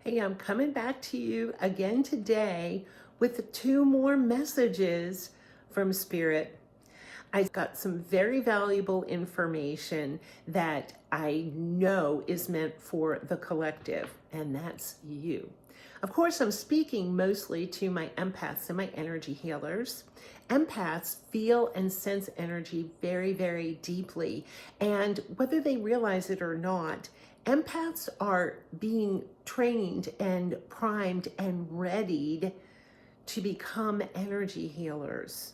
Hey, I'm coming back to you again today with 2 more messages from Spirit. I've got some very valuable information that I know is meant for the collective, and that's you. Of course, I'm speaking mostly to my empaths and my energy healers. Empaths feel and sense energy very, very deeply, and whether they realize it or not, empaths are being trained and primed and readied to become energy healers.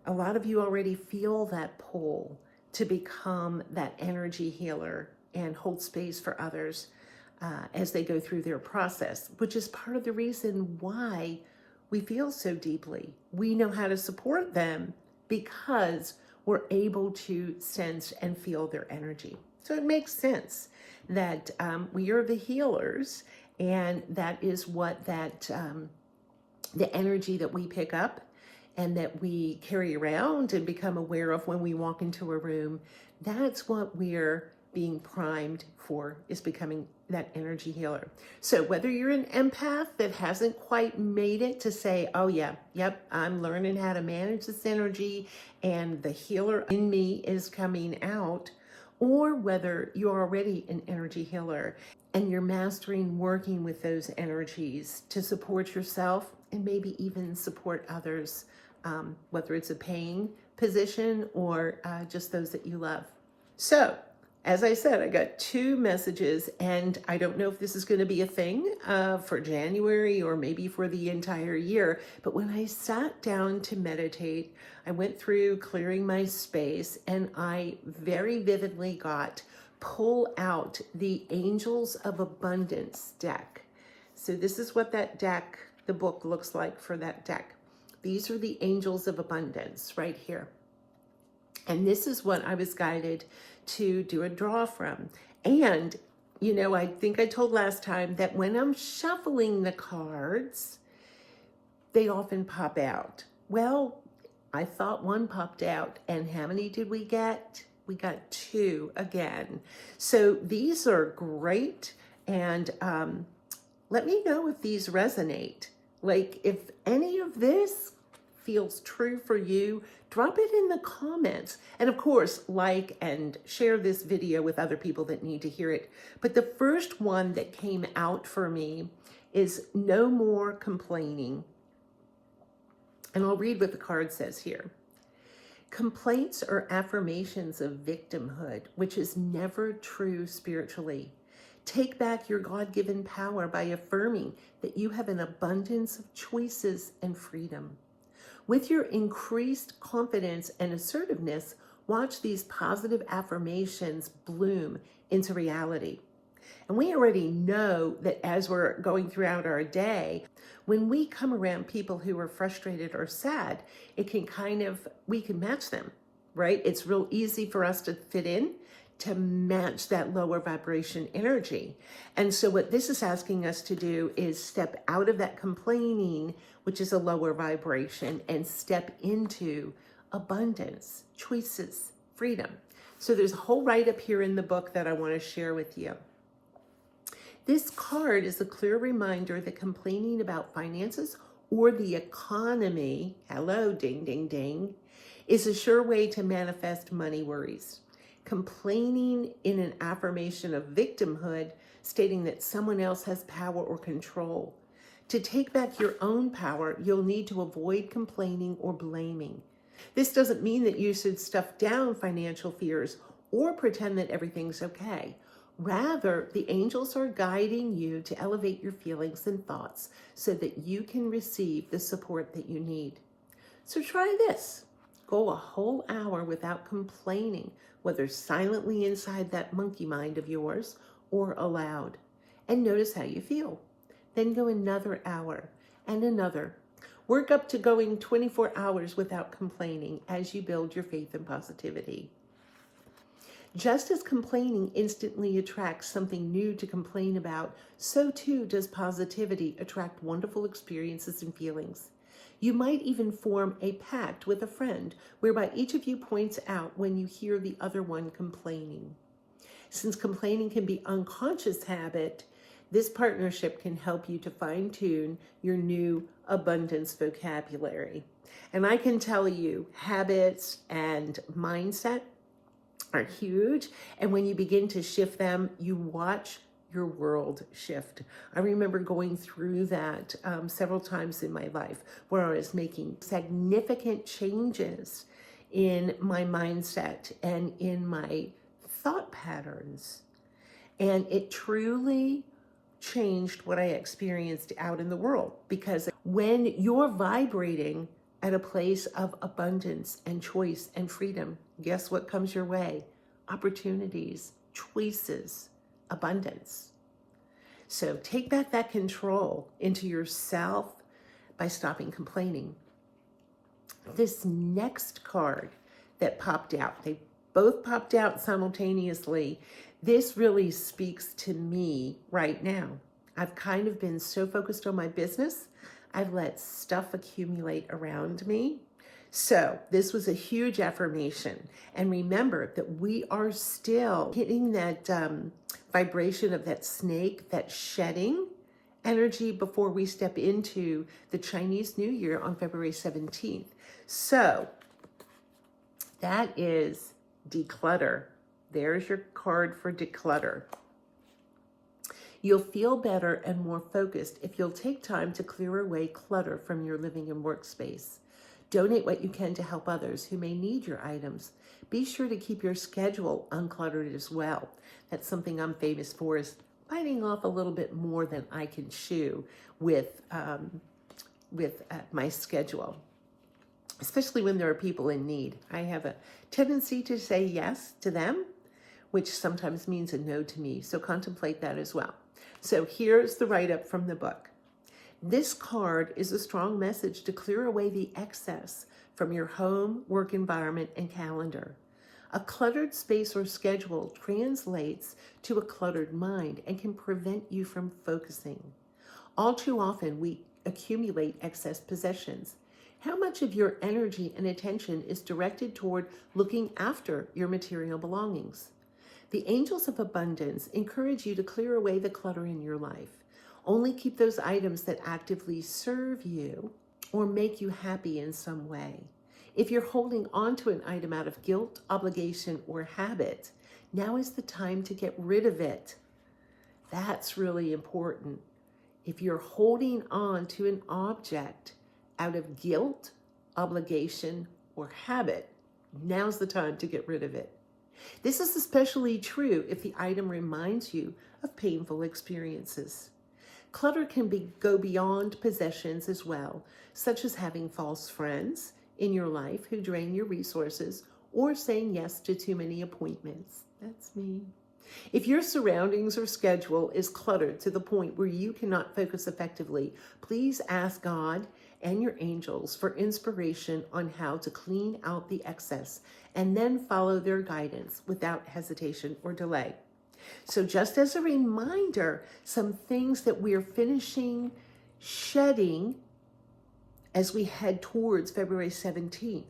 A lot of you already feel that pull to become that energy healer and hold space for others as they go through their process, which is part of the reason why we feel so deeply. We know how to support them because we're able to sense and feel their energy. So it makes sense that we are the healers, and that is what the energy that we pick up and that we carry around and become aware of when we walk into a room, that's what we're being primed for, is becoming that energy healer. So whether you're an empath that hasn't quite made it to say, oh yeah, yep, I'm learning how to manage this energy and the healer in me is coming out, or whether you're already an energy healer and you're mastering working with those energies to support yourself and maybe even support others, whether it's a paying position or just those that you love. So, as I said, I got 2 messages, and I don't know if this is going to be a thing for January or maybe for the entire year, but when I sat down to meditate, I went through clearing my space, and I very vividly got pull out the Angels of Abundance deck. So this is what that deck, the book, looks like for that deck. These are the Angels of Abundance right here. And this is what I was guided to do a draw from. And, you know, I think I told last time that when I'm shuffling the cards, they often pop out. Well, I thought 1 popped out, and how many did we get? We got 2 again. So these are great, and let me know if these resonate. Like, if any of this feels true for you, drop it in the comments. And of course, like and share this video with other people that need to hear it. But the first one that came out for me is no more complaining. And I'll read what the card says here. Complaints are affirmations of victimhood, which is never true spiritually. Take back your God-given power by affirming that you have an abundance of choices and freedom. With your increased confidence and assertiveness, watch these positive affirmations bloom into reality. And we already know that as we're going throughout our day, when we come around people who are frustrated or sad, it can we can match them, right? It's real easy for us to fit in, to match that lower vibration energy. And so what this is asking us to do is step out of that complaining, which is a lower vibration, and step into abundance, choices, freedom. So there's a whole write-up here in the book that I want to share with you. This card is a clear reminder that complaining about finances or the economy, hello, ding, ding, ding, is a sure way to manifest money worries. Complaining in an affirmation of victimhood, stating that someone else has power or control. To take back your own power, you'll need to avoid complaining or blaming. This doesn't mean that you should stuff down financial fears or pretend that everything's okay. Rather, the angels are guiding you to elevate your feelings and thoughts so that you can receive the support that you need. So try this. Go a whole hour without complaining, whether silently inside that monkey mind of yours or aloud, and notice how you feel. Then go another hour and another. Work up to going 24 hours without complaining as you build your faith and positivity. Just as complaining instantly attracts something new to complain about, so too does positivity attract wonderful experiences and feelings. You might even form a pact with a friend whereby each of you points out when you hear the other one complaining. Since complaining can be unconscious habit, This partnership can help you to fine-tune your new abundance vocabulary. And I can tell you, habits and mindset are huge. And when you begin to shift them, you watch your world shift. I remember going through that several times in my life where I was making significant changes in my mindset and in my thought patterns. And it truly changed what I experienced out in the world, because when you're vibrating at a place of abundance and choice and freedom, guess what comes your way? Opportunities, choices, abundance. So take back that control into yourself by stopping complaining. This next card that popped out, they both popped out simultaneously. This really speaks to me right now. I've kind of been so focused on my business, I've let stuff accumulate around me. So this was a huge affirmation. And remember that we are still hitting that vibration of that snake, that shedding energy before we step into the Chinese New Year on February 17th. So that is declutter. There's your card for declutter. You'll feel better and more focused if you'll take time to clear away clutter from your living and workspace. Donate what you can to help others who may need your items. Be sure to keep your schedule uncluttered as well. That's something I'm famous for, is biting off a little bit more than I can chew with my schedule, especially when there are people in need. I have a tendency to say yes to them, which sometimes means a no to me. So contemplate that as well. So here's the write-up from the book. This card is a strong message to clear away the excess from your home, work environment, and calendar. A cluttered space or schedule translates to a cluttered mind and can prevent you from focusing. All too often, we accumulate excess possessions. How much of your energy and attention is directed toward looking after your material belongings? The angels of abundance encourage you to clear away the clutter in your life. Only keep those items that actively serve you or make you happy in some way. If you're holding on to an item out of guilt, obligation, or habit, now is the time to get rid of it. That's really important. If you're holding on to an object out of guilt, obligation, or habit, now's the time to get rid of it. This is especially true if the item reminds you of painful experiences. Clutter can go beyond possessions as well, such as having false friends in your life who drain your resources, or saying yes to too many appointments. That's me. If your surroundings or schedule is cluttered to the point where you cannot focus effectively, please ask God and your angels for inspiration on how to clean out the excess, and then follow their guidance without hesitation or delay. So just as a reminder, some things that we're finishing shedding as we head towards February 17th.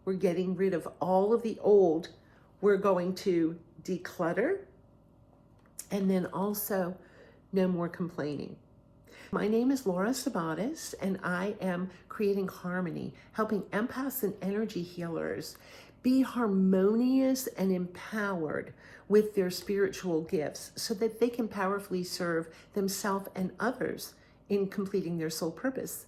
We're getting rid of all of the old. We're going to declutter, and then also no more complaining. My name is Laura Sabatis, and I am creating harmony, helping empaths and energy healers be harmonious and empowered with their spiritual gifts so that they can powerfully serve themselves and others in completing their soul purpose.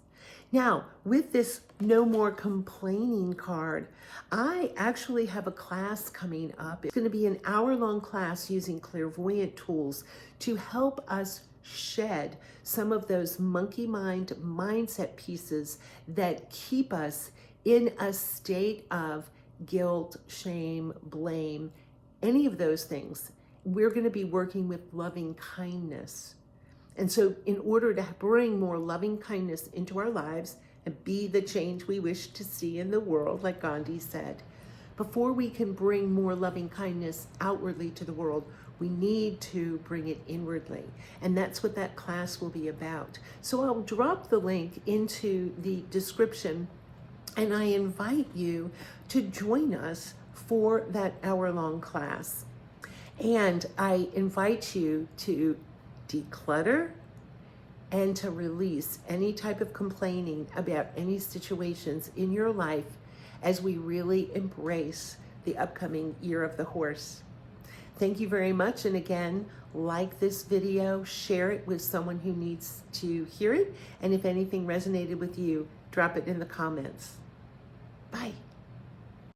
Now, with this No More Complaining card, I actually have a class coming up. It's going to be an hour-long class using clairvoyant tools to help us shed some of those monkey mind mindset pieces that keep us in a state of guilt, shame, blame, any of those things. We're going to be working with loving kindness. And so in order to bring more loving kindness into our lives and be the change we wish to see in the world, like Gandhi said, before we can bring more loving kindness outwardly to the world, we need to bring it inwardly. And that's what that class will be about. So I'll drop the link into the description, and I invite you to join us for that hour-long class. And I invite you to declutter and to release any type of complaining about any situations in your life as we really embrace the upcoming year of the horse. Thank you very much. And again, like this video, share it with someone who needs to hear it. And if anything resonated with you, drop it in the comments. Bye.